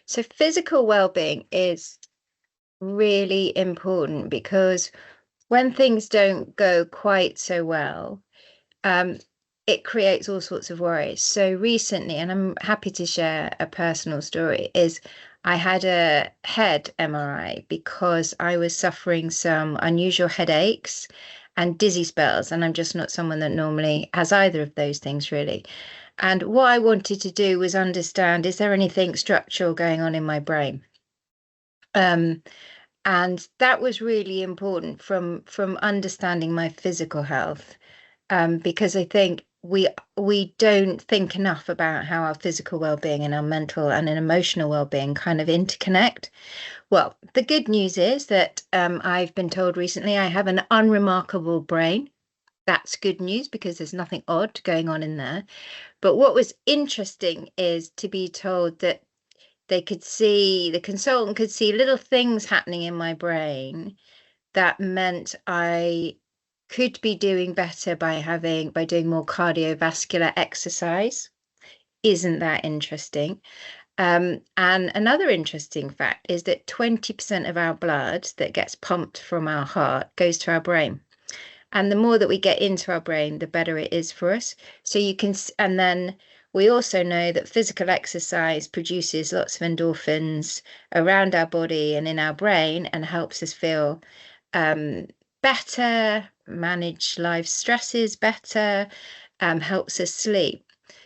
So physical well-being is really important because when things don't go quite so well, um, it creates all sorts of worries. So recently, and I'm happy to share a personal story, is I had a head MRI because I was suffering some unusual headaches and dizzy spells, and I'm just not someone that normally has either of those things really. And what I wanted to do was understand, is there anything structural going on in my brain? Um, and that was really important from understanding my physical health, because I think we don't think enough about how our physical well-being and our mental and an emotional well-being kind of interconnect. Well, the good news is that I've been told recently I have an unremarkable brain. That's good news because there's nothing odd going on in there. But what was interesting is to be told that the consultant could see little things happening in my brain that meant I could be doing better by doing more cardiovascular exercise. Isn't that interesting? And another interesting fact is that 20% of our blood that gets pumped from our heart goes to our brain. And the more that we get into our brain, the better it is for us. So you can, and then we also know that physical exercise produces lots of endorphins around our body and in our brain and helps us feel um, better, manage life stresses better, helps us sleep.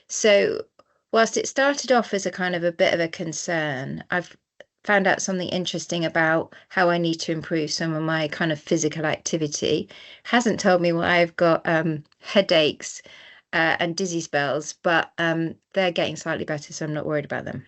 So, whilst it started off as a kind of a bit of a concern, I've found out something interesting about how I need to improve some of my kind of physical activity. Hasn't told me why I've got headaches and dizzy spells, but they're getting slightly better, so I'm not worried about them.